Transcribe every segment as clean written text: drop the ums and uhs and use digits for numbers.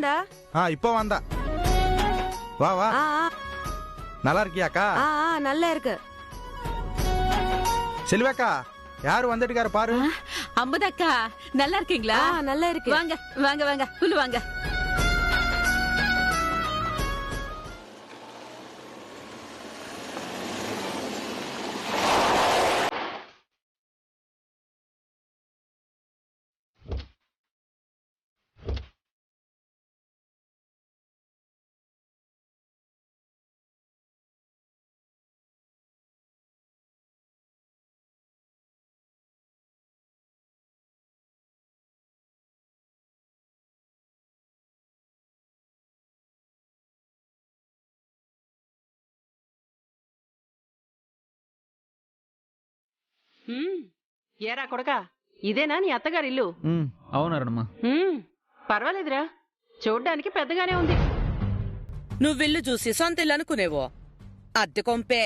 வந்தா இப்போ வந்தா வா வா. நல்லா இருக்கியாக்கா? நல்லா இருக்கு. செல்வாக்கா யாரு வந்துட்டுக்காரு பாரு. அம்பதக்கா நல்லா இருக்கீங்களா? நல்லா இருக்கு. வாங்க வாங்க வாங்க உள்ள வாங்க. ఏరా కొడకా, ఇదేనా నీ అత్తగారి ఇల్లు? అవునారమ్మా. పర్వాలేదురా, చూడ్డానికి పెద్దగానే ఉంది. నువ్విల్లు చూసి సొంత ఇల్లు అనుకునేవో అద్దె కొంపే.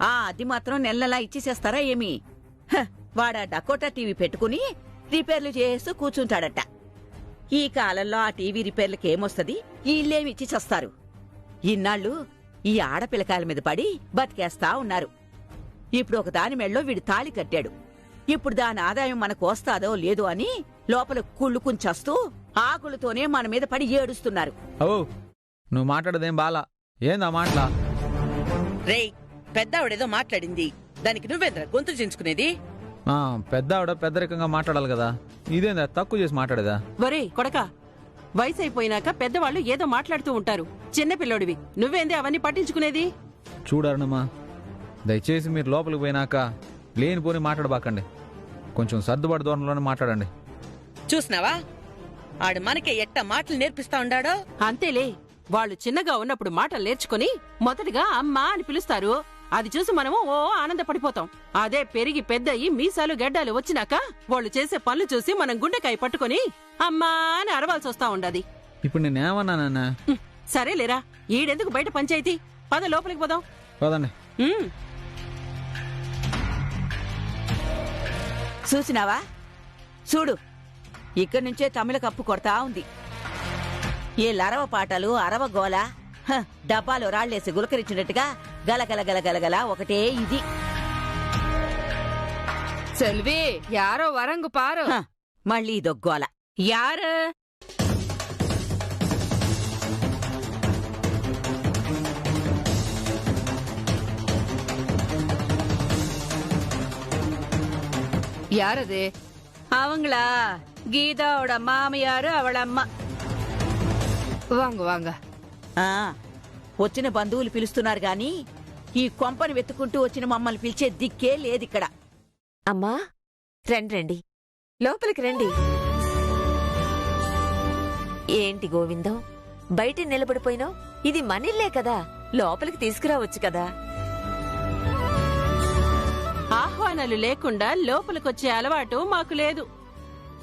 అది మాత్రం నెలలా ఇచ్చేసేస్తారా ఏమి? వాడా డకోటా టీవీ పెట్టుకుని రిపేర్లు చేస్తూ కూర్చుంటాడట. ఈ కాలంలో ఆ టీవీ రిపేర్లకేమొస్తది? ఈ ఇల్లేమి ఇచ్చి చేస్తారు. ఇన్నాళ్ళు ఈ ఆడపిల్లకాయల మీద పడి బతికేస్తా ఉన్నారు. ఇప్పుడు ఒక దాని మెళ్ళో వీడు తాళి కట్టాడు. ఇప్పుడు దాని ఆదాయం మనకు వస్తాదో లేదో అని లోపల కుళ్ళుకుంచస్తూ ఆకులతోనే మన మీద పడి ఏడుస్తున్నారు. ఓ నువ్వు మాట్లాడదేం బాలా, ఏందా మాటలా? రేయ్, పెద్దావిడేదో మాట్లాడింది, దానికి నువ్వేంద్ర గొంతు చించుకునేది? పెద్ద ఆవిడ పెద్దరికంగా మాట్లాడాలి కదా, ఇదేందా తక్కువ చేసి మాట్లాడేదా? వరే కొడకా, వయసు అయిపోయినాక పెద్దవాళ్ళు ఏదో మాట్లాడుతూ ఉంటారు. చిన్నపిల్లోడివి నువ్వేంది అవన్నీ పట్టించుకునేది? చూడరణమ్మా, దయచేసి మీరు లోపలికి పోయినాక లేనిపోని మాట్లాడబాకండి. కొంచెం సర్దుబాటు ధోరణిలోనే మాట్లాడండి. చూసినావా ఆడు మనకే ఎట్ట మాటలు నేర్పిస్తా ఉండాడో? అంతేలే, వాళ్ళు చిన్నగా ఉన్నప్పుడు మాటలు నేర్చుకుని మొదటిగా అమ్మా అని పిలుస్తారు. అది చూసి మనము ఓ ఆనందపడిపోతాం. అదే పెరిగి పెద్దయి మీసాలు గడ్డాలు వచ్చినాక వాళ్ళు చేసే పనులు చూసి మనం గుండెకాయ పట్టుకుని అమ్మా అని అరవాల్సి వస్తా ఉండది. ఇప్పుడు నేనేమన్నానన్నా? సరేలేరా, ఈడెందుకు బయట పంచాయతీ? పద లోపలికి పోదాం. పదండి. చూసినావా? చూడు, ఇక్కడి నుంచే తమిళ కప్పు కొడతా ఉంది. ఏ లరవ పాటలు, అరవ గోల, డబ్బాలో రాళ్లేసి గులకరించినట్టుగా గలగల గలగలగల ఒకటే ఇది. செல்வி, யாரோ வரங்க பாரு. మళ్ళీ ఇదొగ్గోల. யாரு? யாரது? அவங்களா? கீதாவோட மாமியாரு, அவள அம்மா. வாங்க வாங்க. వచ్చిన బంధువులు పిలుస్తున్నారు గాని ఈ కొంపని వెతుకుంటూ వచ్చిన మమ్మల్ని పిలిచే దిక్కే లేదిక్కడ. అమ్మా రండి, లోపలికి రండి. ఏంటి గోవిందం, బయట నిలబడిపోయినావు? ఇది మనిల్లే కదా, లోపలికి తీసుకురావచ్చు కదా. ఆహ్వానాలు లేకుండా లోపలికొచ్చే అలవాటు మాకు లేదు.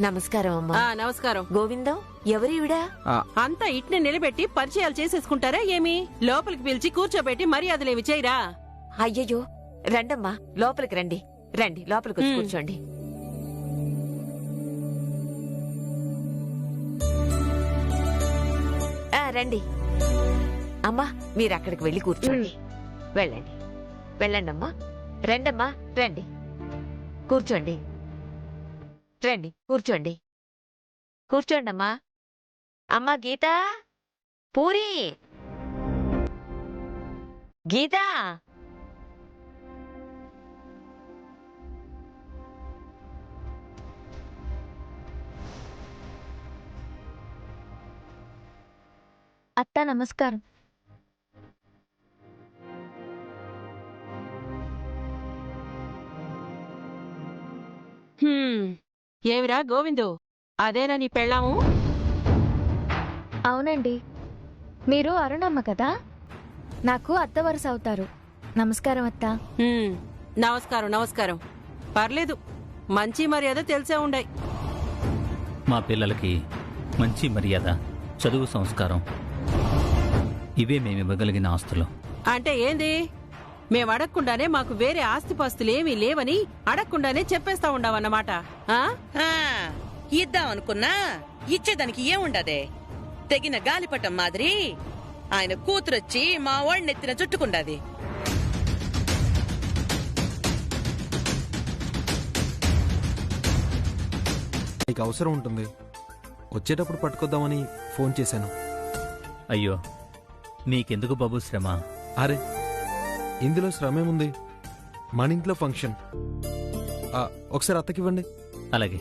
నమస్కారం అమ్మా. నమస్కారం. గోవిందం ఎవరివిడా? అంతా ఇట్ని నిలబెట్టి పరిచయాలు చేసేసుకుంటారా ఏమి? లోపలికి పిలిచి కూర్చోబెట్టి మర్యాదలేమి చేయరా? అయ్యయ్యో, రండమ్మా, లోపలికి రండి. రండి, లోపలికి వచ్చి కూర్చోండి. రండి అమ్మా, మీరు అక్కడికి వెళ్ళి కూర్చోండి. వెళ్ళండి వెళ్ళండి అమ్మా. రండమ్మా, రండి కూర్చోండి. రండి కూర్చోండి. కూర్చోండమ్మా. అమ్మా గీత, పూరి, గీత. అత్త నమస్కారం. ఏమిరా గోవిందు, అదేనా నీ పెళ్ళాము? అవునండి, మీరు అరుణమ్మ కదా, నాకు అత్త వరుస అవుతారు. నమస్కారం అత్త. నమస్కారం నమస్కారం. పర్లేదు, మంచి మర్యాద తెలిసే ఉండాయి. మా పిల్లలకి మంచి మర్యాద, చదువు, సంస్కారం ఇవే మేమివ్వగలిగిన ఆస్తులు. అంటే ఏంది? మేము అడగకుండానే మాకు వేరే ఆస్తిపాస్తులేమీ లేవని అడగకుండానే చెప్పేస్తా ఉండవన్నమాట. ఇద్దాం అనుకున్నా ఇచ్చేదానికి ఏముండదే? తెగిన గాలిపటం మాదిరి ఆయన కూతురొచ్చి మా వాడిని ఎత్తిన చుట్టుకుండాది. నీకు అవసరం ఉంటుంది, వచ్చేటప్పుడు పట్టుకొద్దామని ఫోన్ చేశాను. అయ్యో, నీకెందుకు బాబు శ్రమ? అరే, ఇందులో శ్రమేముంది? మన ఇంట్లో ఫంక్షన్. ఒకసారి అత్తకివ్వండి. అలాగే.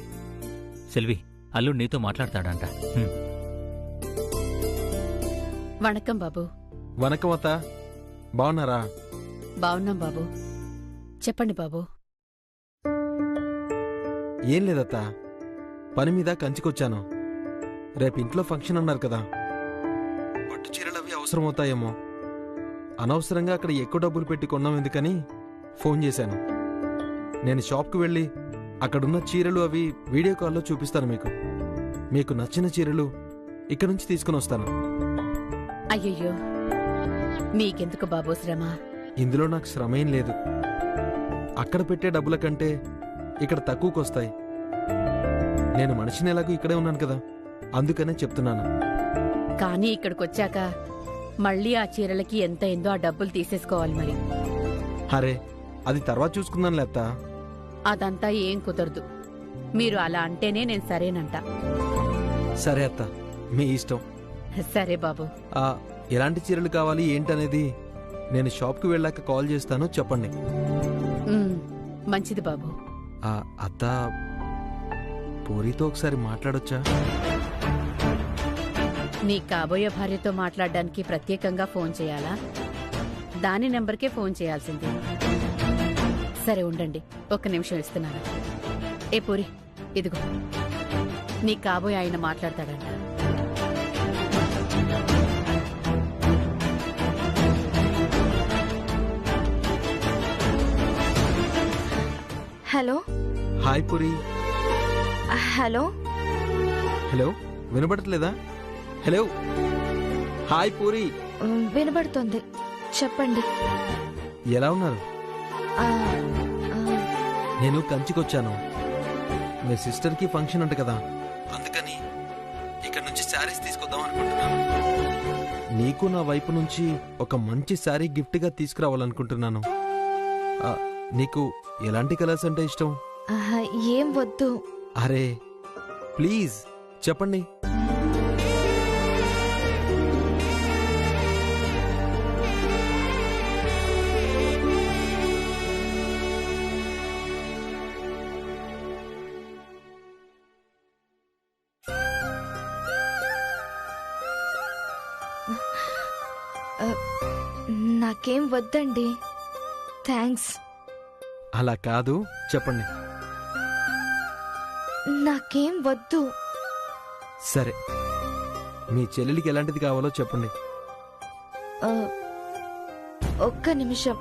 సెల్వి, అల్లుడు నీతో మాట్లాడతాడంట. హ్మ్. వణకం బాబు. వనకం అత్త, బాగున్నారా? బావున్నాం బాబు. చెప్పండి బాబు. ఏం లేదత్తా, పని మీద కంచికొచ్చాను. రేపు ఇంట్లో ఫంక్షన్ అన్నారు కదా, పట్టు చీరలవి అవసరమవుతాయేమో. అనవసరంగా అక్కడ ఎక్కువ డబ్బులు పెట్టి కొన్నాం ఎందుకని ఫోన్ చేశాను. నేను షాప్కి వెళ్ళి అక్కడున్న చీరలు అవి వీడియో కాల్లో చూపిస్తాను. మీకు నచ్చిన చీరలు ఇక్కడి నుంచి తీసుకుని వస్తాను. అయ్యయ్యో, మీకెందుకు బాబు శ్రమ? ఇందులో నాకు శ్రమ ఏం లేదు. అక్కడ పెట్టే డబ్బుల కంటే ఇక్కడ తక్కువకొస్తాయి. నేను మనిషిని ఎలాగో ఇక్కడే ఉన్నాను కదా, అందుకనే చెప్తున్నాను. కానీ ఇక్కడికొచ్చాక మళ్ళీ ఆ చీరలకి ఎంత ఏందో ఆ డబ్బులు తీసేసుకోవాలి మరి. అరే, అది తర్వాత చూసుకుందాను లేత్త. అదంతా ఏం కుదరదు. మీరు అలా అంటేనే నేను సరేనంట. సరే అత్త, మీ ఇష్టం. సరే బాబు. ఎలాంటి చీరలు కావాలి ఏంటనేది నేను షాప్కి వెళ్ళాక కాల్ చేస్తాను, చెప్పండి. మంచిది బాబు. అత్త, పూరితో ఒకసారి మాట్లాడొచ్చా? నీ కాబోయే భార్యతో మాట్లాడడానికి ప్రత్యేకంగా ఫోన్ చేయాలా? దాని నెంబర్కే ఫోన్ చేయాల్సింది. సరే ఉండండి, ఒక్క నిమిషం ఇస్తున్నాను. ఏ పూరి, ఇదిగో, నీ కాబోయే ఆయన మాట్లాడతాడంట. Hello. Hi Puri. Hello. Hello, వినబడట్లేదా? హలో. హాయ్ పూరి. వినబడుతోంది, చెప్పండి. ఎలా ఉన్నారు? నేను కంచికొచ్చాను. మీ సిస్టర్కి ఫంక్షన్ అంట కదా, అందుకని ఇక్కడ నుంచి శారీస్ తీసుకొద్దాం అనుకుంటున్నాను. నీకు నా వైపు నుంచి ఒక మంచి శారీ గిఫ్ట్గా తీసుకురావాలనుకుంటున్నాను. నీకు ఎలాంటి కలర్స్ అంటే ఇష్టం? ఏం వద్దు. అరే ప్లీజ్ చెప్పండి. నాకేం వద్దండి, థ్యాంక్స్. అలా కాదు, చెప్పండి. నాకేం వద్దు. సరే, మీ చెల్లెలికి ఎలాంటిది కావాలో చెప్పండి. ఒక్క నిమిషం,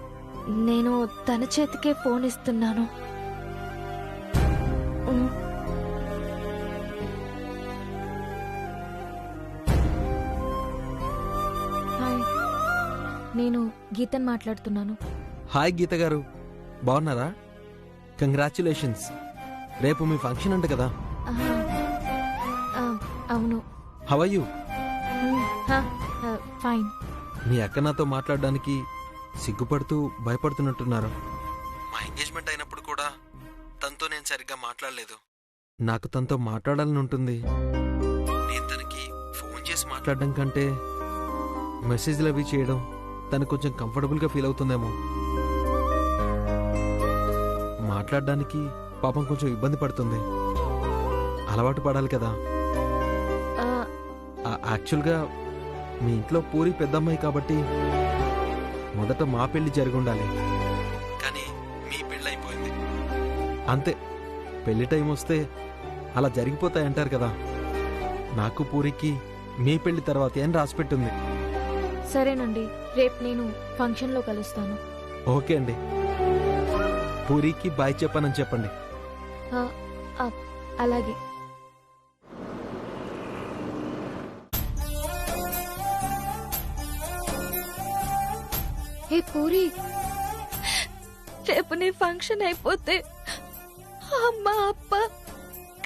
నేను తన చేతికే ఫోన్ ఇస్తున్నాను. హాయ్, నేను గీతన్ మాట్లాడుతున్నాను. హాయ్ గీత గారు, బాగున్నారా? కంగ్రాచ్యులేషన్స్, రేపు మీ ఫంక్షన్ అంట కదా. అవును. How are you? ఫైన్. మీ అక్క నాతో మాట్లాడడానికి సిగ్గుపడుతూ భయపడుతున్నట్టున్నారు. మా ఎంగేజ్మెంట్ అయినప్పుడు కూడా తనతో నేను సరిగ్గా మాట్లాడలేదు. నాకు తనతో మాట్లాడాలని ఉంటుంది. నేను తనకి ఫోన్ చేసి మాట్లాడడం కంటే మెసేజ్లు అవి చేయడం తను కొంచెం కంఫర్టబుల్గా ఫీల్ అవుతుందేమో. మాట్లాడడానికి పాపం కొంచెం ఇబ్బంది పడుతుంది. అలవాటు పడాలి కదా. యాక్చువల్గా మీ ఇంట్లో పూరి పెద్దమ్మాయి కాబట్టి మొదట మా పెళ్లి జరిగి ఉండాలి, కానీ మీ పెళ్ళి అయిపోయింది. అంతే, పెళ్లి టైం వస్తే అలా జరిగిపోతాయంటారు కదా. నాకు పూరికి మీ పెళ్లి తర్వాత ఏం రాసిపెట్టుంది. సరేనండి, రేపు నేను ఫంక్షన్లో కలుస్తాను. ఓకే అండి. పూరికి బాయ్ చెప్పానని చెప్పండి. అలాగే. ఏ పూరి, రేపు నీ ఫంక్షన్ అయిపోతే అమ్మ అప్ప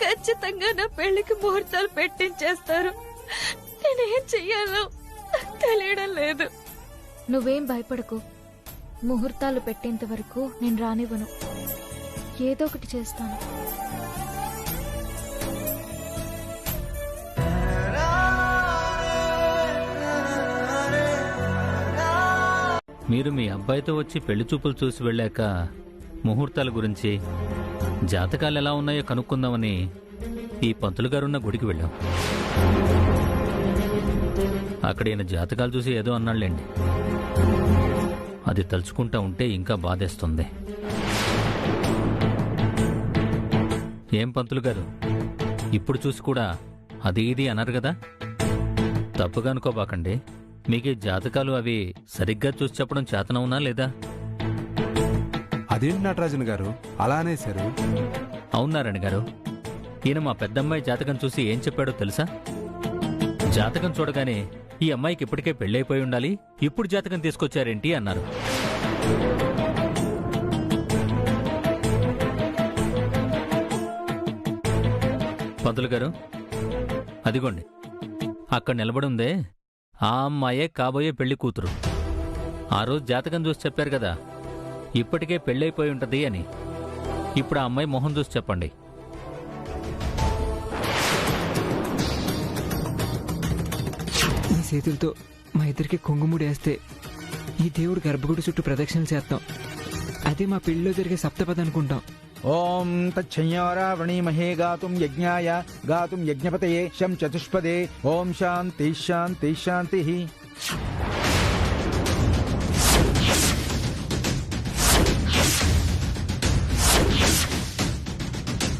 ఖచ్చితంగా నా పెళ్లికి ముహూర్తాలు పెట్టించేస్తారు. నేనేం చెయ్యాలో తెలియడం లేదు. నువ్వేం భయపడకు. ముహూర్తాలు పెట్టేంత వరకు నేను రానివ్వను. ఏదో ఒకటి చేస్తాను. మీరు మీ అబ్బాయితో వచ్చి పెళ్లి చూపులు చూసి వెళ్ళాక ముహూర్తాల గురించి, జాతకాలు ఎలా ఉన్నాయో కనుక్కుందామని ఈ పంతులు గారున్న గుడికి వెళ్ళాం. అక్కడ ఈయన జాతకాలు చూసి ఏదో అన్నాళ్ళండి. అది తలుచుకుంటా ఉంటే ఇంకా బాధేస్తుంది. ఏం పంతులు గారు, ఇప్పుడు చూసి కూడా అది ఇది అన్నారు కదా? తప్పుగా అనుకోబాకండి. మీకు జాతకాలు అవి సరిగ్గా చూసి చెప్పడం చేతనవునా లేదా? అదేంటి నటరాజన్ గారు అలా అనేశారు? అవునారాయణ గారు, ఈయన మా పెద్దమ్మాయి జాతకం చూసి ఏం చెప్పాడో తెలుసా? జాతకం చూడగానే ఈ అమ్మాయికి ఇప్పటికే పెళ్ళైపోయి ఉండాలి, ఇప్పుడు జాతకం తీసుకొచ్చారేంటి అన్నారు. పంతులు గారు, అదిగోండి అక్కడ నిలబడుందే, ఆ అమ్మాయే కాబోయే పెళ్లి కూతురు. ఆ రోజు జాతకం చూసి చెప్పారు కదా ఇప్పటికే పెళ్ళైపోయి ఉంటది అని. ఇప్పుడు ఆ అమ్మాయి మొహం చూసి చెప్పండి. ఈ చేతులతో మా ఇద్దరికి కుంగుముడి వేస్తే ఈ దేవుడు గర్భగుడి చుట్టూ ప్రదక్షిణలు చేస్తాం. అదే మా పెళ్లిలో జరిగే సప్తపది అనుకుంటాం. ఓం తచ్చంయారావణీమహే గాతుం యజ్ఞాయ గాతుం యజ్ఞపతయే శం చతుష్పదే. ఓం శాంతి శాంతి శాంతి.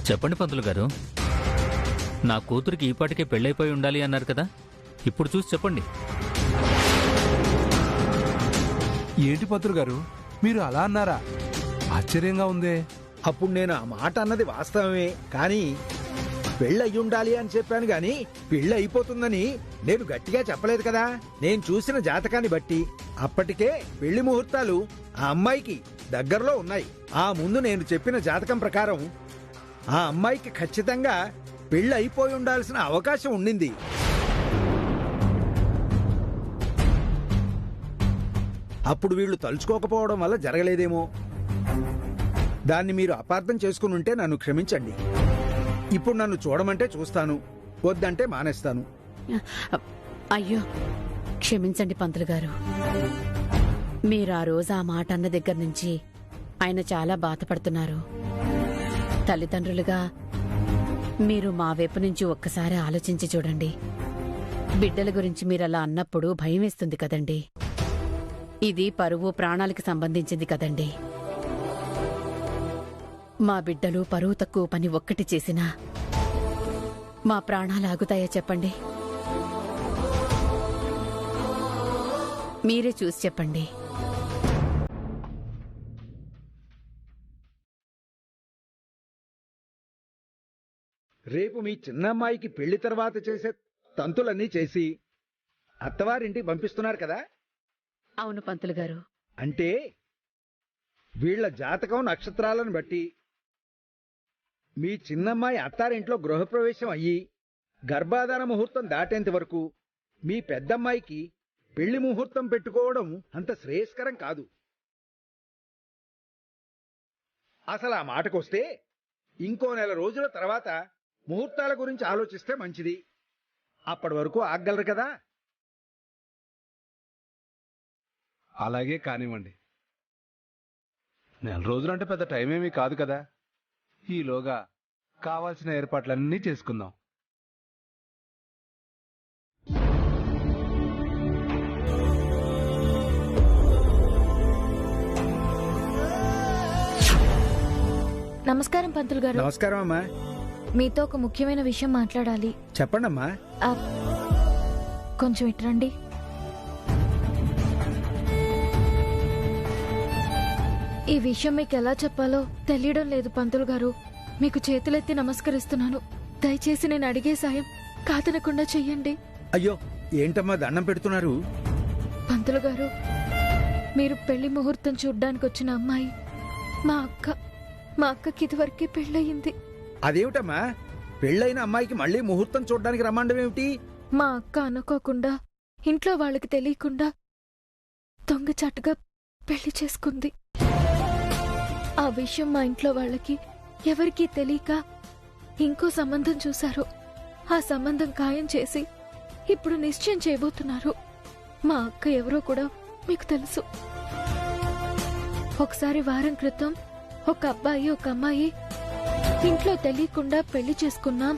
చెప్పండి పంతులు గారు, నా కూతురికి ఈపాటికే పెళ్ళైపోయి ఉండాలి అన్నారు కదా, ఇప్పుడు చూసి చెప్పండి. ఏంటి పంతులు గారు మీరు అలా అన్నారా? ఆశ్చర్యంగా ఉందే. అప్పుడు నేను ఆ మాట అన్నది వాస్తవమే, కానీ పెళ్ళయ్యుండాలి అని చెప్పాను గాని పెళ్ళి అయిపోతుందని నేను గట్టిగా చెప్పలేదు కదా. నేను చూసిన జాతకాన్ని బట్టి అప్పటికే పెళ్లి ముహూర్తాలు ఆ అమ్మాయికి దగ్గరలో ఉన్నాయి. ఆ ముందు నేను చెప్పిన జాతకం ప్రకారం ఆ అమ్మాయికి ఖచ్చితంగా పెళ్లి అయిపోయి ఉండాల్సిన అవకాశం ఉండింది. అప్పుడు వీళ్ళు తలుచుకోకపోవడం వల్ల జరగలేదేమో. దాన్ని మీరు అపార్థం చేసుకుని ఉంటే నన్ను క్షమించండి. ఇప్పుడు నన్ను చూడమంటే చూస్తాను, వద్దంటే మానేస్తాను. అయ్యో క్షమించండి పంతులు గారు. మీరు ఆ రోజు ఆ మాట అన్న దగ్గర నుంచి ఆయన చాలా బాధపడుతున్నారు. తల్లిదండ్రులుగా మీరు మా వైపు నుంచి ఒక్కసారి ఆలోచించి చూడండి. బిడ్డల గురించి మీరు అలా అన్నప్పుడు భయం వేస్తుంది కదండి. ఇది పరువు ప్రాణాలకి సంబంధించింది కదండి. మా బిడ్డలు పరువు తక్కువ పని ఒక్కటి చేసినా మా ప్రాణాలు ఆగుతాయా చెప్పండి? మీరే చూసి చెప్పండి. రేపు మీ చిన్నమ్మాయికి పెళ్లి తర్వాత చేసే తంతులన్నీ చేసి అత్తవారింటికి పంపిస్తున్నారు కదా? అవును పంతులు గారు. అంటే వీళ్ల జాతకం నక్షత్రాలను బట్టి మీ చిన్నమ్మాయి అత్తారింట్లో గృహప్రవేశం అయ్యి గర్భాధాన ముహూర్తం దాటేంత వరకు మీ పెద్దమ్మాయికి పెళ్లి ముహూర్తం పెట్టుకోవడం అంత శ్రేయస్కరం కాదు. అసలు ఆ మాటకొస్తే ఇంకో నెల రోజుల తర్వాత ముహూర్తాల గురించి ఆలోచిస్తే మంచిది. అప్పటి వరకు ఆగగలరు కదా? అలాగే కానివ్వండి. నెల రోజులంటే పెద్ద టైం ఏమీ కాదు కదా. ఈలోగా కావాల్సిన ఏర్పాట్లన్నీ చేసుకుందాం. నమస్కారం పంతులు గారు. నమస్కారం అమ్మా. మీతో ఒక ముఖ్యమైన విషయం మాట్లాడాలి. చెప్పండమ్మా. కొంచెం ఇట్రండి. ఈ విషయం మీకు ఎలా చెప్పాలో తెలియడం లేదు పంతులు గారు. మీకు చేతులెత్తి నమస్కరిస్తున్నాను. దయచేసి నేను అడిగే సాయం కాదనకుండా చెయ్యండి. అయ్యో ఏంటమ్మా దండం పెడుతున్నారు? పంతులు గారు, మీరు పెళ్లి ముహూర్తం చూడ్డానికి వచ్చిన అమ్మాయి మా అక్క. మా అక్కకి ఇదివరకే పెళ్ళయింది. అదేమిటమ్మా పెళ్ళైన అమ్మాయికి మళ్ళీ ముహూర్తం చూడడానికి రమ్మండం ఏమిటి? మా అక్క అనుకోకుండా ఇంట్లో వాళ్ళకి తెలియకుండా దొంగచాటుగా పెళ్లి చేసుకుంది. ఆ విషయం మా ఇంట్లో వాళ్ళకి ఎవరికీ తెలియక ఇంకో సంబంధం చూశారు. ఆ సంబంధం ఖాయం చేసి ఇప్పుడు నిశ్చయం చేయబోతున్నారు. మా అక్క ఎవరో కూడా మీకు తెలుసు. ఒకసారి వారం క్రితం ఒక అబ్బాయి ఒక అమ్మాయి ఇంట్లో తెలియకుండా పెళ్లి చేసుకున్నాం,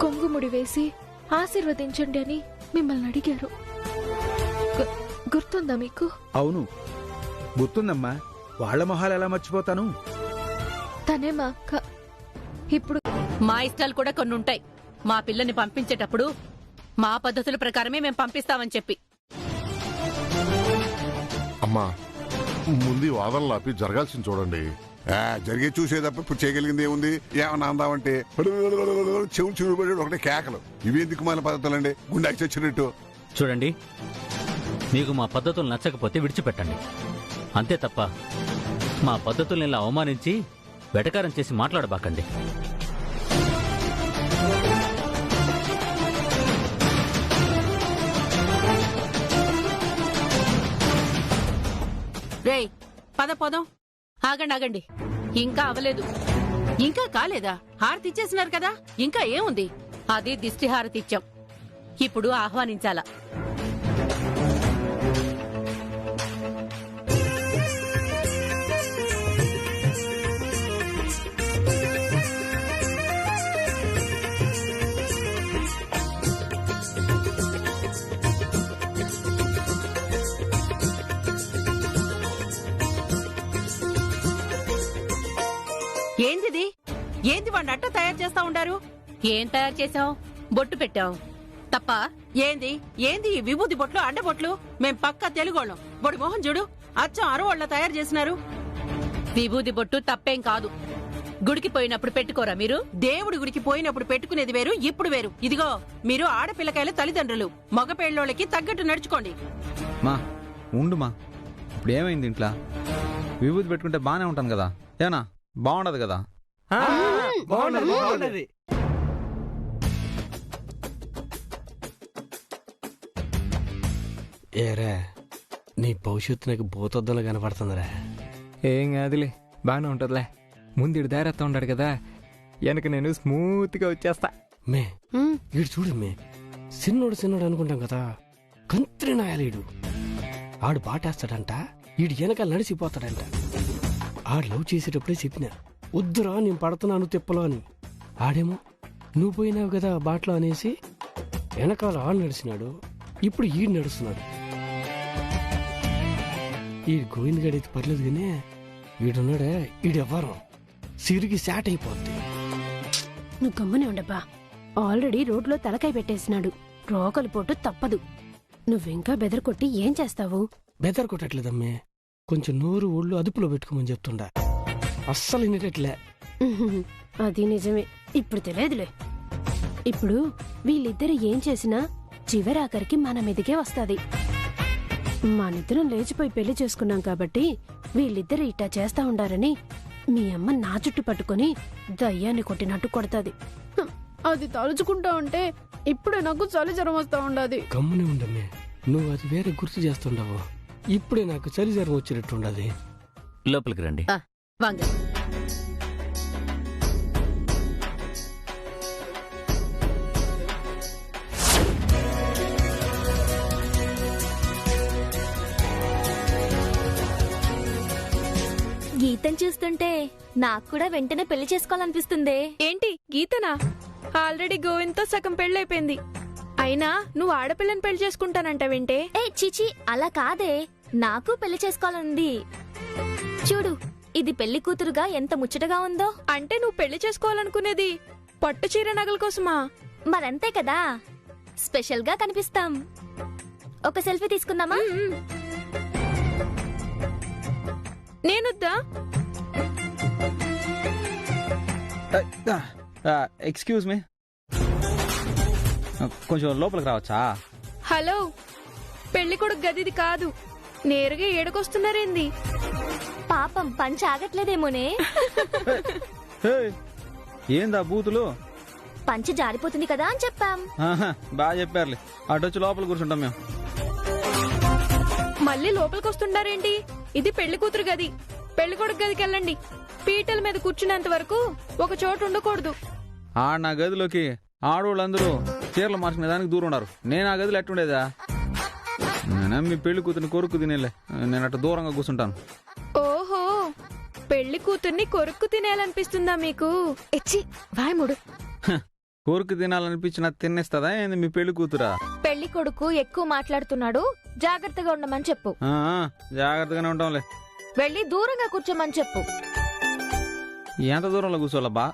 కొంగుముడి వేసి ఆశీర్వదించండి అని మిమ్మల్ని అడిగారు. గుర్తుందా మీకు? అవును, గుర్తుందమ్మా. వాళ్ల మొహాలు ఎలా మర్చిపోతాను? తనే మా అక్క. ఇప్పుడు మా ఇష్టాలు కూడా కొన్ని ఉంటాయి. మా పిల్లని పంపించేటప్పుడు మా పద్ధతుల ప్రకారమే మేము పంపిస్తామని చెప్పి. అమ్మా, ముందు వాదనలు ఆపి జరగాల్సింది చూడండి. జరిగే చూసేటప్పుడు ఇప్పుడు చేయగలిగింది ఏముంది? ఏమన్నా అందామంటే చెవులు చిరుబడి ఒకటే కేకలు. ఇవి ఎందుకు మన పద్ధతులండి? గుండెకి చచ్చినట్టు. చూడండి, మీకు మా పద్ధతులు నచ్చకపోతే విడిచిపెట్టండి, అంతే తప్ప మా పద్ధతుల్ని ఇలా అవమానించి వెటకారం చేసి మాట్లాడబాకండి. రేయ్, పద పోదాం. ఆగండి, ఇంకా అవలేదు. ఇంకా కాలేదా? హారతి ఇచ్చేసినారు కదా, ఇంకా ఏముంది? అది దిష్టి హారతి ఇచ్చాం, ఇప్పుడు ఆహ్వానించాలా. ఏందిది? ఏంది వాడిని అట్ట తయారు చేస్తా ఉండారు? ఏం తయారు చేసావు? బొట్టు పెట్టావు తప్ప. ఏంది ఈ విభూతి బొట్లు, అడ్డబొట్లు? మేం పక్క తెలుగోళ్ళం. బొడి మోహన్ చూడు, అచ్చం అరవోళ్ళ తయారు చేసినారు. విభూతి బొట్టు తప్పేం కాదు. గుడికి పోయినప్పుడు పెట్టుకోరా మీరు? దేవుడి గుడికి పోయినప్పుడు పెట్టుకునేది వేరు, ఇప్పుడు వేరు. ఇదిగో, మీరు ఆడపిల్లకాయల తల్లిదండ్రులు, మగ పెళ్ళోళ్ళకి తగ్గట్టు నడుచుకోండి. మా ఉండుమా, ఇప్పుడు ఏమైంది? ఇంట్లో విభూతి పెట్టుకుంటే బానే ఉంటాను కదా, ఏనా బాగుండదు కదా? బాగుండదు. ఏరా, నీ భవిష్యత్తు నాకు భూతద్దంలో కనపడుతుందిరా. ఏం కాదులే, బాగానే ఉంటుందిలే. ముందు ఇడు దారేస్తా ఉంటాడు కదా, వెనక నేను స్మూత్ గా వచ్చేస్తా. మే ఇడు చూడు మే, చిన్నోడు అనుకుంటాం కదా, కంత్రి నాయాలీడు. ఆడు బాటేస్తాడంట, ఈడు వెనకాల నడిచిపోతాడంట. ఆడు లవ్ చేసేటప్పుడే చెప్పినా, వద్దురా నేను పడుతున్నాను తిప్పలో అని. ఆడేమో నువ్వు పోయినావు కదా బాటలో అనేసి వెనకాల ఆడు నడిచినాడు. ఇప్పుడు ఈడు నడుస్తున్నాడు. ఈ గోవింద్ గడైతే పర్లేదు కానీ వీడున్నాడే, ఈడెవ్వరం సిరికి శాట్ అయిపోద్ది. నువ్వు గమ్మునే ఉండబ్బా, ఆల్రెడీ రోడ్లో తలకాయ పెట్టేసినాడు. రోకలి పోటు తప్పదు. నువ్వింకా బెదరకొట్టి ఏం చేస్తావు? బెదర్ కొట్టట్లేదమ్మే, కొంచెం నోరు ఒళ్ళు అదుపులో పెట్టుకోమని చెప్తుండా. అస్సలు వినేటట్లే. అది నిజమే, ఇప్పుడు తెలియదులే. ఇప్పుడు వీళ్ళిద్దరు ఏం చేసినా చివరాఖరికి మన మీదకే వస్తాది. మనిద్దరం లేచిపోయి పెళ్లి చేసుకున్నాం కాబట్టి వీళ్ళిద్దరు ఇట్టా చేస్తా ఉండారని మీ అమ్మ నా చుట్టు పట్టుకుని దయ్యాన్ని కొట్టినట్టు కొడతాది. అది తలుచుకుంటా ఉంటే ఇప్పుడే నాకు చలి జ్వరం వస్తా ఉండదు. గమ్మునే ఉండమ్మే, నువ్వు అది వేరే గుర్తు చేస్తుండవు. ఇప్పుడే నాకు చలి జ్వరం వచ్చినట్టు ఉండదు. లోపలికి రండి. వాంగ. గీతం చూస్తుంటే నాకు కూడా వెంటనే పెళ్లి చేసుకోవాలనిపిస్తుంది. ఏంటి గీతనా? ఆల్రెడీ గోవింద్తో సగం పెళ్ళైపోయింది. అయినా నువ్వు ఆడపిల్లని పెళ్లి చేసుకుంటానంటావేంటే? ఏ చిచి, అలా కాదే, నాకు పెళ్లి చేసుకోవాలనుంది. చూడు, ఇది పెళ్లి కూతురుగా ఎంత ముచ్చటగా ఉందో. అంటే నువ్వు పెళ్లి చేసుకోవాలనుకునేది పట్టు చీర నగల కోసమా? మరంతే కదా, స్పెషల్ గా కనిపిస్తాం. ఒక సెల్ఫీ తీసుకుందామా? నేనొద్దా? ఎక్స్క్యూజ్ మీ, కొంచెం లోపలికి రావచ్చా? హలో, పెళ్లి కొడుకు గదిది కాదు, నేరుగా ఏడుకొస్తున్నారేంది? పాపం పంచ ఆగట్లేదేమోనే. ఏందా బూతులు? పంచి జారిపోతుంది కదా అని చెప్పాం. బాగా చెప్పారులే. అటొచ్చి లోపల కూర్చుంటాం మేము. మళ్ళీ లోపలికి వస్తుండారేంటి? ఇది పెళ్లి కూతురు గది. పెళ్లి కొడుకు గదికి వెళ్ళండి. పీటల మీద కూర్చునేంత వరకు ఒక చోటు ఉండకూడదు. నా గదిలోకి ఆడవాళ్ళందరూ చీరలు మార్చుకునే దానికి దూరం ఉన్నారు. నేను ఆ గదిలో ఎట్టుండేదా? నేను మీ పెళ్లి కూతురిని కొరుక్కు తినేలే. నేను అట్లా దూరంగా కూర్చుంటాను. ఓహో, పెళ్లి కూతుర్ని కొరుక్కు తినేయాలనిపిస్తుందా మీకు? ఇచ్చి వాయముడు. కొరుకు తినాలనిపించిన తినేస్తుందా ఏంది మీ పెళ్లి కూతురా? పెళ్లి కొడుకు ఎక్కువ మాట్లాడుతున్నాడు, జాగ్రత్తగా ఉండమని చెప్పు. జాగ్రత్తగానే ఉంటాంలే. వెళ్ళి దూరంగా కూర్చోమని చెప్పు. ఎంత దూరంలో కూర్చోవాలబ్బా?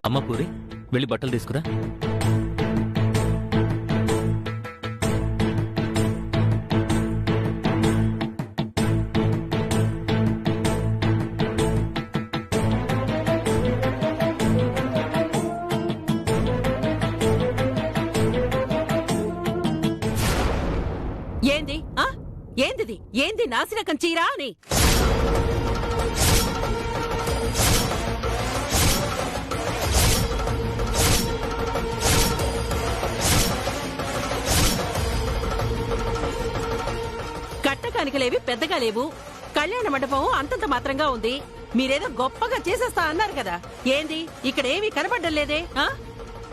అమ్మ పూరి, వెళ్ళి బట్టలు తీసుకురా. ఏంది ఏందిది? ఏంది నాసిరకం చీరా అని? కట్టకానికలేవి పెద్దగా లేవు. కళ్యాణ మండపం అంతంత మాత్రంగా ఉంది. మీరేదో గొప్పగా చేసేస్తా అన్నారు కదా. ఏంది ఇక్కడ ఏమీ కనబడ్డం లేదే?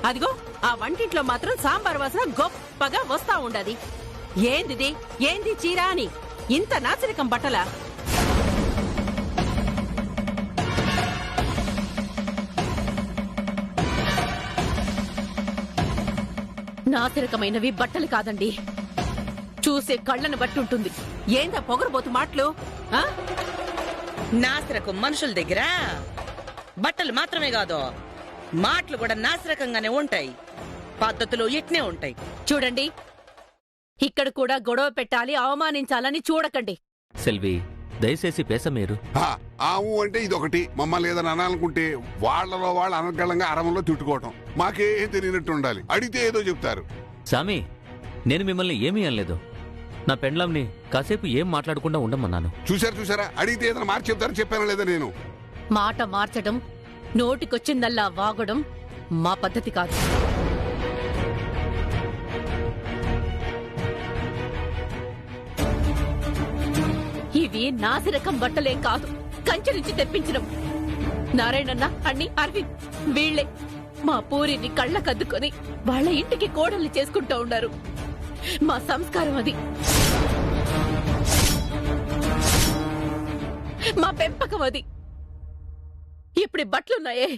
అదిగో ఆ వంటింట్లో మాత్రం సాంబార్ వాసన గొప్పగా వస్తా ఉండది. ఏందిది? ఏంది చీరా అని? ఇంత నాసిరకం బట్టలా? నాసిరకమైనవి బట్టలు కాదండి, చూసే కళ్ళను బట్టి ఉంటుంది. ఏందా పొగరబోతు మాటలు? నాసిరకం మనుషుల దగ్గర బట్టలు మాత్రమే కాదు, మాటలు కూడా నాసిరకంగానే ఉంటాయి. పద్ధతులు ఇట్నే ఉంటాయి. చూడండి, ఇక్కడ కూడా గొడవ పెట్టాలి, అవమానించాలని చూడకండి. సెల్వి, దయచేసి పేస మీరు. ఆవు అంటే ఇదొకటి, మమ్మల్ని ఏదైనా అనాలనుకుంటే వాళ్లలో వాళ్ళు అనర్గళంగా అరమంలో తిట్టుకోవటం. మాకేం తెలియనట్టు ఉండాలి. అడిగితే ఏదో చెప్తారు. సామి, నేను మిమ్మల్ని ఏమీ అనలేదు. నా పెండ్లాంని కాసేపు ఏం మాట్లాడకుండా ఉండమన్నాను. చూసారా, అడిగితే ఏదైనా మార్చి చెప్తారని చెప్పాను లేదా నేను? మాట మార్చడం, నోటికొచ్చిందల్లా వాగడం మా పద్ధతి కాదు. ఇవి నాసిరకం బట్టలేం కాదు, కంచె నుంచి తెప్పించడం. నారాయణన్న, అన్ని, అరవింద్ వీళ్లే మా పూరిని కళ్ళకద్దుకొని వాళ్ళ ఇంటికి కోడల్ని చేసుకుంటూ ఉన్నారు. మా సంస్కారం అది, మా పెంపకం అది. ఇప్పుడు బట్టలున్నాయే,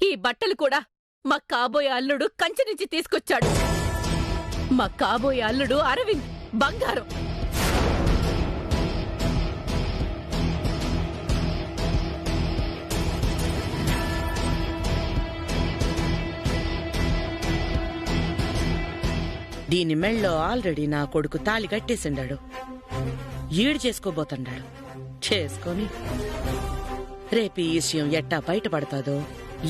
ఈ బట్టలు కూడా మా కాబోయే అల్లుడు కంచె నుంచి తీసుకొచ్చాడు. మా కాబోయే అల్లుడు అరవింద్ బంగారం. దీని మెళ్ళో ఆల్రెడీ నా కొడుకు తాళి కట్టేసిండాడు. ఈడు చేసుకోబోతున్నాడు. చేసుకొని రేపు ఈ విషయం ఎట్టా బయటపడతాదో,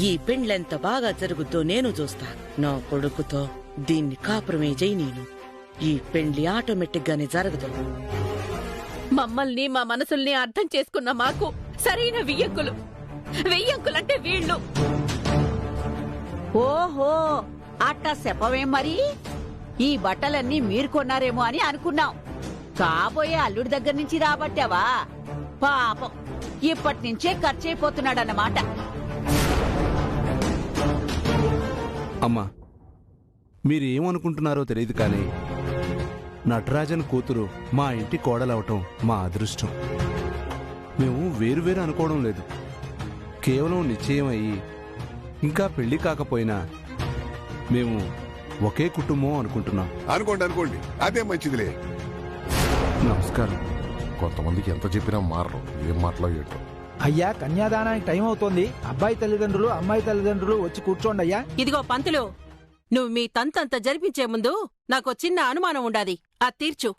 ఈ పెండ్లెంత బాగా జరుగుద్దో నేను చూస్తా. నా కొడుకుతో దీన్ని కాపురమే చేయి. నేను ఈ పెండ్లి ఆటోమేటిక్ గానే జరగదు. మమ్మల్ని, మా మనసుల్ని అర్థం చేసుకున్న మాకు సరైన వెయ్యంకులంటే వీళ్ళు. ఓహో, అట్టా చెప్పవేం మరి? ఈ బట్టలన్నీ మీరు కొన్నారేమో అని అనుకున్నాం. కాబోయే అల్లుడి దగ్గర నుంచి రాబట్టావా? పాపం, ఇప్పటి నుంచే ఖర్చయిపోతున్నాడన్నమాట. అమ్మా, మీరేమనుకుంటున్నారో తెలియదు కానీ నటరాజన్ కూతురు మా ఇంటి కోడలవటం మా అదృష్టం. మేము వేరువేరు అనుకోవడం లేదు. కేవలం నిశ్చయం అయ్యి ఇంకా పెళ్లి కాకపోయినా మేము ఒకే కుటుంబం అనుకుంటున్నాం. అనుకోండి అనుకోండి, అదే మంచిదిలే. నమస్కారం. కొంతమందికి ఎంత చెప్పినా మారరు, ఏం మాట్లాడేటో. అయ్యా, కన్యాదానానికి టైం అవుతోంది. అబ్బాయి తల్లిదండ్రులు అమ్మాయి తల్లిదండ్రులు వచ్చి కూర్చోండి అయ్యా. ఇదిగో పంతులు, నువ్వు మీ తంతంత జరిపించే ముందు నాకు చిన్న అనుమానం ఉండాది, అది తీర్చు.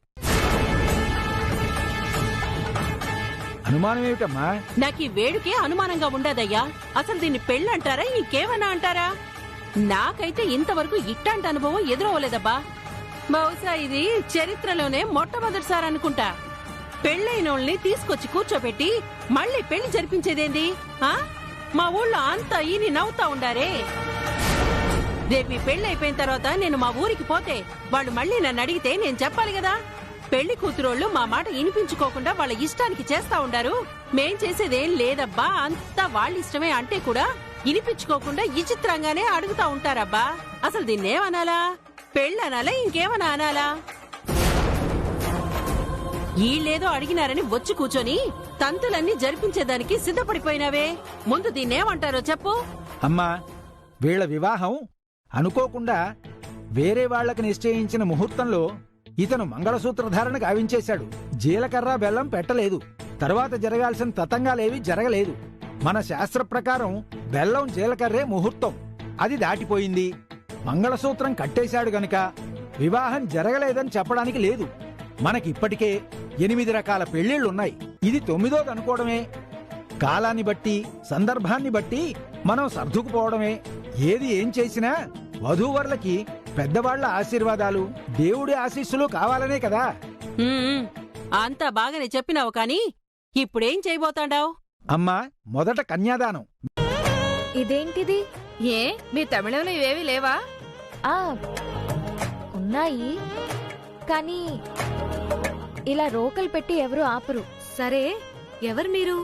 అనుమానం ఏమిటమ్మా? నాకు ఈ వేడుకే అనుమానంగా ఉండదయ్యా. అసలు దీన్ని పెళ్ళంటారా ఇంకేమన్నా అంటారా? నాకైతే ఇంతవరకు ఇట్లాంటి అనుభవం ఎదురవ్వలేదబ్బా. బహుశా ఇది చరిత్రలోనే మొట్టమొదటిసారి అనుకుంటా. పెళ్ళైనోళ్ళని తీసుకొచ్చి కూర్చోబెట్టి మళ్ళీ పెళ్లి జరిపించేదేంది? మా ఊళ్ళో అంతా ఈని నవ్వుతా ఉండారే. రేపు ఈ పెళ్లి అయిపోయిన తర్వాత నేను మా ఊరికి పోతే వాళ్ళు మళ్ళీ నన్ను అడిగితే నేను చెప్పాలి కదా. పెళ్లి కూతురోళ్ళు మా మాట వినిపించుకోకుండా వాళ్ళ ఇష్టానికి చేస్తా ఉండారు. మేం చేసేదేం లేదబ్బా, అంతా వాళ్ళ ఇష్టమే అంటే కూడా వినిపించుకోకుండా విచిత్రంగానే అడుగుతా ఉంటారబ్బా. అసలు దీన్నేమనాలా? పెళ్ళనాలా ఇంకేమన్నా అనాలా? ఈళ్ళేదో అడిగినారని వచ్చి కూర్చొని తంతులన్నీ జరిపించేదానికి సిద్ధపడిపోయినావే. ముందు దీన్నేమంటారో చెప్పు. అమ్మా, వీళ్ల వివాహం అనుకోకుండా వేరే వాళ్లకు నిశ్చయించిన ముహూర్తంలో ఇతను మంగళసూత్రధారణ గావించేశాడు. జీలకర్ర బెల్లం పెట్టలేదు. తరువాత జరగాల్సిన తతంగాలేవి జరగలేదు. మన శాస్త్ర ప్రకారం బెల్లం జీలకర్రే ముహూర్తం, అది దాటిపోయింది. మంగళసూత్రం కట్టేశాడు గనుక వివాహం జరగలేదని చెప్పడానికి లేదు. మనకిప్పటికే 8 రకాల పెళ్లిళ్లున్నాయి. ఇది 9వ అనుకోవడమే. కాలాన్ని బట్టి సందర్భాన్ని బట్టి మనం సర్దుకుపోవడమే. ఏది ఏం చేసినా వధూవరులకి పెద్దవాళ్ల ఆశీర్వాదాలు, దేవుడి ఆశీస్సులు కావాలనే కదా. అంతా బాగానే చెప్పినావు, కాని ఇప్పుడేం చేయబోతాండావు? అమ్మా, మొదట కన్యాదానం. ఇదేంటిది? ఏ మీ తమిళంలో ఇవేవి లేవా? ఉన్నాయి, కానీ ఇలా రోకలు పెట్టి ఎవరు ఆపరు. సరే, ఎవరు మీరు?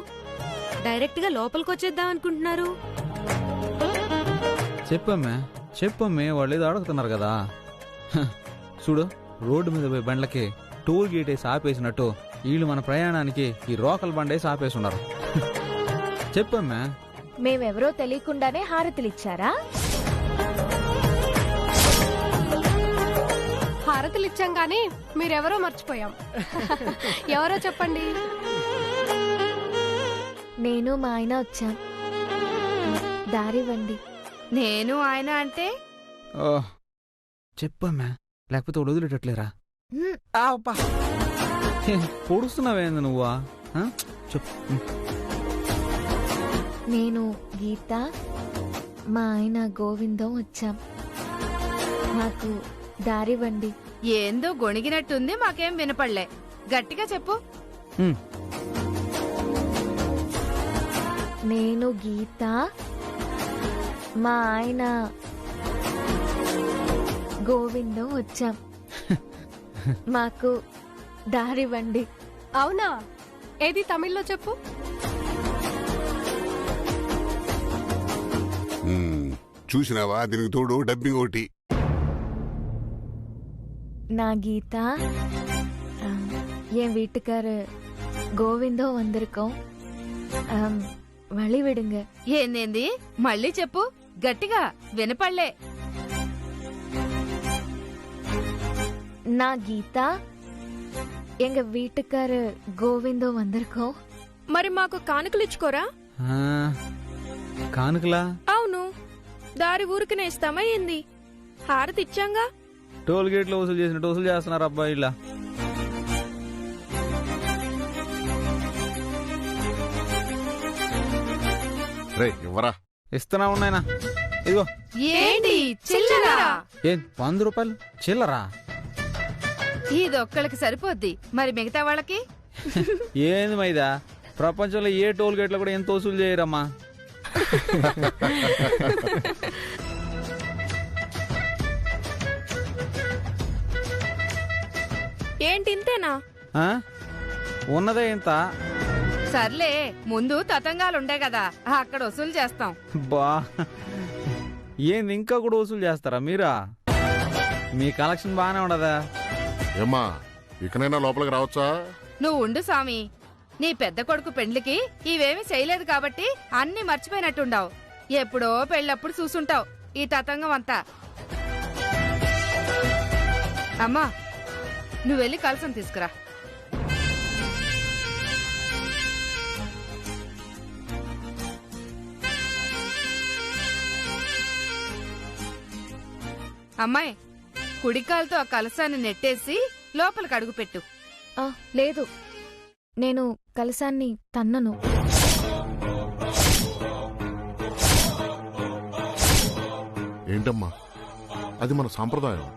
డైరెక్ట్ గా లోపలికొచ్చేద్దాం అనుకుంటున్నారు? చెప్పమ్మే వాళ్ళు ఏదో అడుగుతున్నారు కదా. చూడు, రోడ్డు మీద పోయి బండ్లకి టోల్ గేట్ వేసి ఆపేసినట్టు వీళ్ళు మన ప్రయాణానికి ఈ రోకల్ బండేసి ఆపేస్తున్నారు. చెప్పమ్మా. మేమెవరో తెలియకుండానే హారతులిచ్చారా? హారతులిచ్చాం గానీ మీరెవరో మర్చిపోయాం. ఎవరో చెప్పండి. నేను మా ఆయన వచ్చాం, దారివ్వండి. నేను ఆయన అంటే చెప్పమ్మా, లేకపోతే వదిలేటట్లేరా? పొడుస్తున్నావేంది నువ్వా? చెప్పు. నేను గీత, మా ఆయన గోవిందం వచ్చాం. నాకు దారివ్వండి. ఏందో గొణిగినట్టుంది, మాకేం వినపడలే. గట్టిగా చెప్పు. నేను గీత, మా ఆయన గోవిందం వచ్చాం. మాకు దారివ్వండి. అవునా? ఏది తమిళ్లో చెప్పు. చూసినావా, దీనికి తోడు డబ్బింగ్ ఒకటి. நான் கீதா, என் வீட்டுக்காரு கோவிந்தம் வந்திருக்கோம். வழி விடுங்க. ఏంది? మళ్ళీ చెప్పు, గట్టిగా వినపడలే. நான் கீதா, எங்க வீட்டுக்காரு గోవిందం வந்திருக்கோம். మరి మాకు కానుకలు ఇచ్చుకోరా? కానుకలా? అవును, దారి ఊరికనే ఇస్తామా ఏంది? హారతి ఇచ్చాంగా. టోల్ గేట్ లో వసూలు చేసినట్టు వసూలు చేస్తున్నారు అబ్బా ఇలా. ఇవ్వరా? ఇస్తున్నా ఉన్నాయనా, ఇదిగో. ఏంటి చిల్లరా? ఏం 100 రూపాయలు చిల్లరా? ఇదొక్కడికి సరిపోద్ది, మరి మిగతా వాళ్ళకి? ఏంది మైదా, ప్రపంచంలో ఏ టోల్ గేట్ లో కూడా ఎంత వసూలు చేయరమ్మా. ఏంటి ఇంతేనా? ఉన్నదే ఇంత. సర్లే, ముందు తతంగాలుండే కదా, అక్కడ వసూలు చేస్తాం. బా, ఏంది ఇంకా కూడా వసూలు చేస్తారా మీరా? మీ కలెక్షన్ బానే ఉండదా? ఏమ్మా, ఇకనైనా లోపలికి రావచ్చా? నువ్వు ఉండు స్వామి, నీ పెద్ద కొడుకు పెండ్లికి ఇవేమీ చేయలేదు కాబట్టి అన్ని మర్చిపోయినట్టుండావు. ఎప్పుడో పెళ్ళప్పుడు చూసుంటావు ఈ తతంగం అంతా. అమ్మా నువ్వు వెళ్ళి కలసం తీసుకురా. అమ్మాయి కుడికాలతో ఆ కలసాన్ని నెట్టేసి లోపలికి అడుగుపెట్టు. లేదు, నేను కలసాన్ని తన్నను. ఏంటమ్మా అది మన సాంప్రదాయం,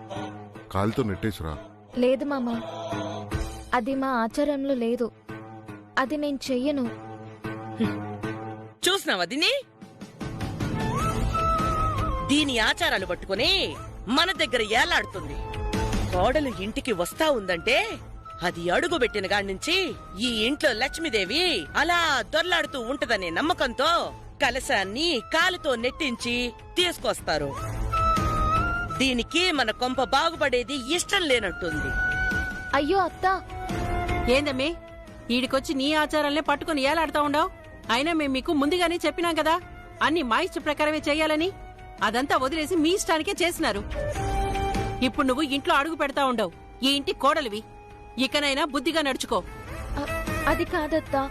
కాలితో నెట్టేసిరా. లేదు మామ, అది మా ఆచారంలో లేదు. అది నేను చెయ్యను. చూసినావా దీని ఆచారాలు పట్టుకుని మన దగ్గర ఏలాడుతుంది. కోడలు ఇంటికి వస్తా ఉందంటే అది అడుగు పెట్టిన గాడ్నుంచి ఈ ఇంట్లో లక్ష్మీదేవి అలా దొర్లాడుతూ ఉంటదనే నమ్మకంతో కలశాన్ని కాలుతో నెట్టించి తీసుకొస్తారు. దీనికి మన కొంప బాగుపడేది ఇష్టం లేనట్టుంది. అయ్యో అత్తా, ఏందమ్మే ఈడికొచ్చి నీ ఆచారాలనే పట్టుకుని ఏలాడుతా ఉండవు? అయినా మేము మీకు ముందుగానే చెప్పినాం కదా అన్ని మా ఇష్ట ప్రకారమే చెయ్యాలని. అదంతా వదిలేసి మీ ఇష్టానికే చేసినారు. ఇప్పుడు నువ్వు ఇంట్లో అడుగు పెడతా ఉండవు. ఈ ఇంటి కోడలివి, ఇకనైనా బుద్ధిగా నడుచుకో. అది కాదత్తా,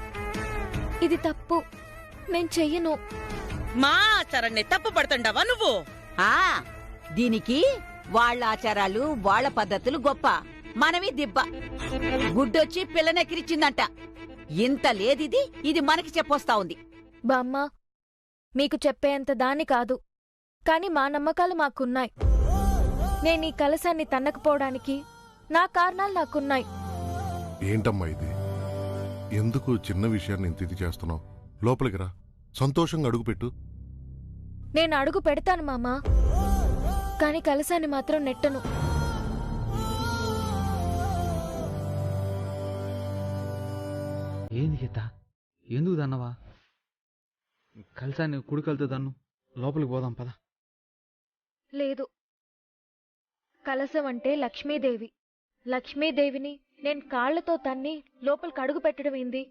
ఇది తప్పు, నేను చెయ్యను. మా ఆచారాన్ని తప్పు పడుతుండవా నువ్వు? దీనికి వాళ్ళ ఆచారాలు వాళ్ళ పద్ధతులు గొప్ప, మనవి దిబ్బ. గుడ్డొచ్చి పిల్లనెక్కిరిచ్చిందంట. ఇంత లేదిది, ఇది మనకి చెప్పొస్తా ఉంది. బామ్మ, మీకు చెప్పేంత దాని కాదు, కాని మా నమ్మకాలు మాకున్నాయి. నేను ఈ కలశాన్ని తన్నకపోవడానికి నా కారణాలు నాకున్నాయి. ఏంటమ్మా ఇది? ఎందుకు చిన్న విషయాన్ని ఇంత ఇది చేస్తున్నావు? లోపలికి రా, సంతోషంగా అడుగుపెట్టు. నేను అడుగు పెడతాను మామా, కాని కలశాన్ని మాత్రం నెట్టను. ఏంది గీత, ఎందుకు దన్నవా? కలసాన్ని కుడికలతో దన్ను, లోపలికి పోదాం పద. లేదు, కలశం అంటే లక్ష్మీదేవి. లక్ష్మీదేవిని నేను కాళ్లతో తన్ని లోపలికి అడుగు పెట్టడం ఏంది?